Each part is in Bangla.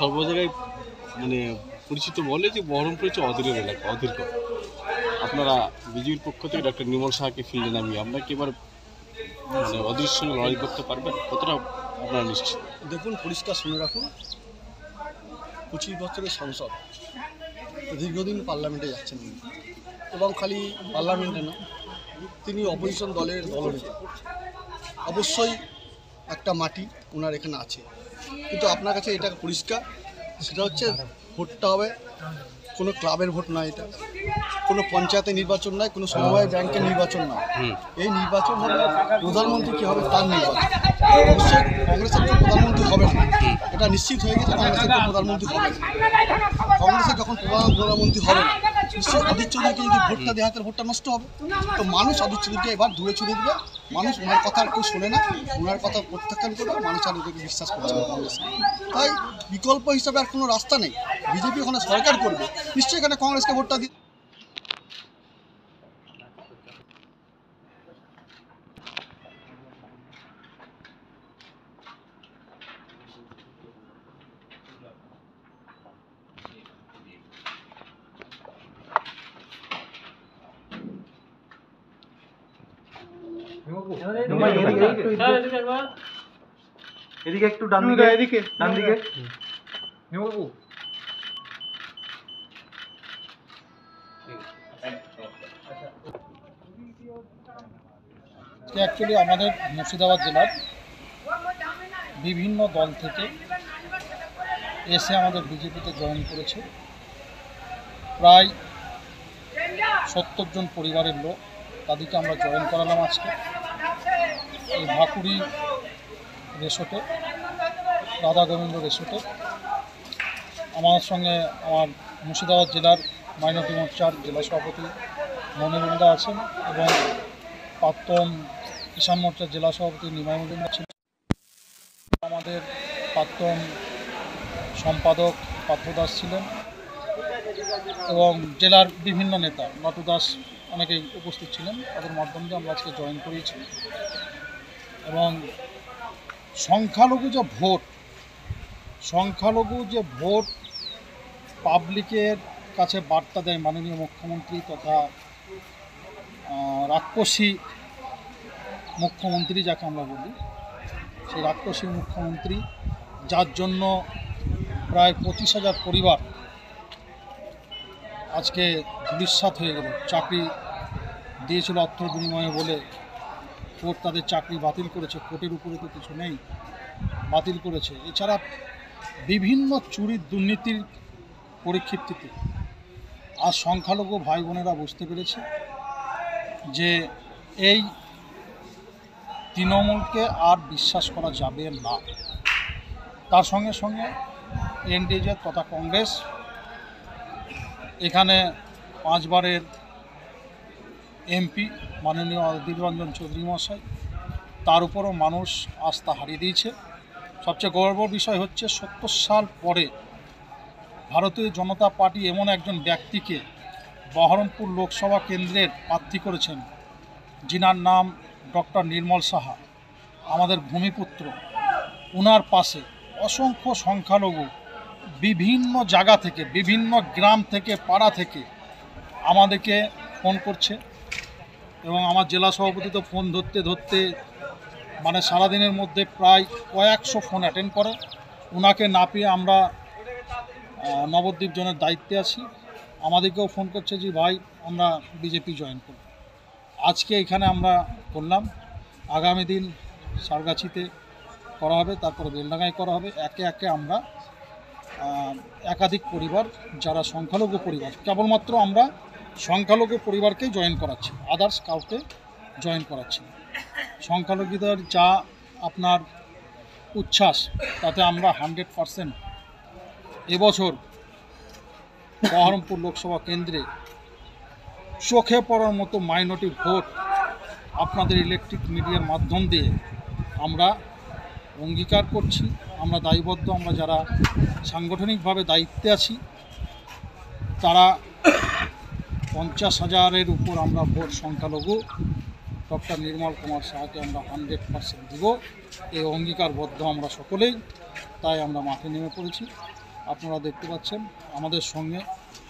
সর্ব জায়গায় মানে পরিচিত বলে যে বহরমপুর হচ্ছে অধীরের এলাকা, অধীর কথা। আপনারা বিজেপির পক্ষ থেকে ডক্টর নির্মল সাহাকে ফিল্ডে নামিয়ে আপনাকে এবার মানে অধীরের সঙ্গে লড়াই করতে পারবেন, কতটা আপনারা নিশ্চিত? দেখুন, পরিষ্কার শুনে রাখুন, 25 বছরের সংসদ, দীর্ঘদিন পার্লামেন্টে যাচ্ছেন এবং খালি পার্লামেন্টে না, তিনি অপোজিশন দলের দলনেতা। অবশ্যই একটা মাটি ওনার এখানে আছে, কিন্তু আপনার কাছে এটা পরিষ্কার, সেটা হচ্ছে ভোটটা হবে কোনো ক্লাবের ভোট নয়, এটা কোনো পঞ্চায়েতের নির্বাচন নয়, কোনো সমবায় ব্যাংকের নির্বাচন নয়। এই নির্বাচন হবে প্রধানমন্ত্রী কী হবে তার নির্বাচন। অবশ্যই কংগ্রেসের কেউ প্রধানমন্ত্রী হবে না, এটা নিশ্চিত হয়ে গেছে। কংগ্রেসের কেউ প্রধানমন্ত্রী হবে না। কংগ্রেসের যখন প্রধানমন্ত্রী হবে না, নিশ্চয়ই অধীর চৌধুরীকে যদি ভোটটা দেওয়া হয়, ভোটটা নষ্ট হবে। তো মানুষ অধীর চৌধুরীকে এবার দূরে ছুড়ে দেবে। মানুষ ওনার কথা আর কেউ শোনে না, ওনার কথা প্রত্যাখ্যান করবে, মানুষ আর ওদেরকে বিশ্বাস করছে না কংগ্রেস। তাই বিকল্প হিসাবে আর কোনো রাস্তা নেই। বিজেপি ওখানে সরকার করবে, নিশ্চয়ই এখানে কংগ্রেসকে ভোটটা দিতে। এদিকে একটু ডান দিকে, এদিকে ডান দিকে। অ্যাকচুয়ালি আমাদের মুর্শিদাবাদ জেলার বিভিন্ন দল থেকে এসে আমাদের বিজেপিতে জয়েন করেছে প্রায় 70 জন পরিবারের লোক। তাদেরকে আমরা জয়েন করালাম আজকে এই ভাকুড়ি রেসোর্টে, রাধা গোবিন্দ রেসোর্টে। আমার সঙ্গে আমার মুর্শিদাবাদ জেলার মাইনরিটি মোর্চার জেলা সভাপতি মনিরুল্লাহ আছেন এবং প্রাক্তন কিষাণ মোর্চার জেলা সভাপতি নিমাই মজুমদার ছিলেন, আমাদের প্রাক্তন সম্পাদক পার্থ দাস ছিলেন এবং জেলার বিভিন্ন নেতা নটু দাস অনেকেই উপস্থিত ছিলেন। তাদের মাধ্যমে আমরা আজকে জয়েন করিয়েছি এবং সংখ্যালঘু যে ভোট পাবলিকের কাছে বার্তা দেয় মাননীয় মুখ্যমন্ত্রী তথা রাক্ষসী মুখ্যমন্ত্রী যাকে আমরা বলি, সেই রাক্ষসী মুখ্যমন্ত্রী যার জন্য প্রায় 25,000 পরিবার আজকে দুঃসাৎ হয়ে গেল। চাকরি দিয়েছিল অর্থ বিনিময়ে বলে কোর্ট তাদের চাকরি বাতিল করেছে, কোর্টের উপরে তো কিছু নেই, বাতিল করেছে। এছাড়া বিভিন্ন চুরির দুর্নীতির পরিপ্রেক্ষিতে আজ সংখ্যালঘু ভাই বোনেরা বুঝতে পেরেছে যে এই তৃণমূলকে আর বিশ্বাস করা যাবে না। তার সঙ্গে সঙ্গে এনডিএ তথা কংগ্রেস এখানে 5 বারের এমপি মাননীয় অধীর রঞ্জন চৌধুরী মহাশয়, তার উপরও মানুষ আস্থা হারিয়ে দিয়েছে। সবচেয়ে গর্বের বিষয় হচ্ছে 70 সাল পরে ভারতীয় জনতা পার্টি এমন একজন ব্যক্তিকে বহরমপুর লোকসভা কেন্দ্রের প্রার্থী করেছেন, যিনার নাম ডক্টর নির্মল সাহা, আমাদের ভূমিপুত্র। ওনার পাশে অসংখ্য সংখ্যালঘু বিভিন্ন জায়গা থেকে, বিভিন্ন গ্রাম থেকে, পাড়া থেকে আমাদেরকে ফোন করছে এবং আমার জেলা সভাপতি তো ফোন ধরতে মানে সারাদিনের মধ্যে প্রায় কয়েকশো ফোন অ্যাটেন্ড করে। ওনাকে না পেয়ে আমরা নবদ্বীপ জোনের দায়িত্বে আছি, আমাদেরকেও ফোন করছে যে ভাই আমরা বিজেপি জয়েন করব। আজকে এখানে আমরা করলাম, আগামী দিন সারগাছিতে করা হবে, তারপরে বেলডাঙ্গায় করা হবে। একে একে আমরা একাধিক পরিবার যারা সংখ্যালঘু পরিবার, কেবলমাত্র আমরা সংখ্যালঘু পরিবারকেই জয়েন করাচ্ছি, আদার্স কাউকে জয়েন করাচ্ছি না। সংখ্যালঘুদের যা আপনার উচ্ছ্বাস, তাতে আমরা 100% এবছর বহরমপুর লোকসভা কেন্দ্রে চোখে পড়ার মতো মাইনরিটি ভোট আপনাদের ইলেকট্রিক মিডিয়ার মাধ্যম দিয়ে আমরা অঙ্গীকার করছি। আমরা দায়বদ্ধ, আমরা যারা সাংগঠনিকভাবে দায়িত্বে আছি তারা 50,000-এর উপর আমরা ভোট সংখ্যালঘু ডক্টর নির্মল কুমার সাহাকে আমরা 100% দেব, এই অঙ্গীকারবদ্ধ আমরা সকলেই। তাই আমরা মাঠে নেমে পড়েছি আপনারা দেখতে পাচ্ছেন আমাদের সঙ্গে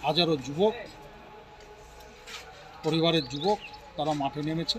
হাজারো যুবক, পরিবারের যুবক, তারা মাঠে নেমেছে।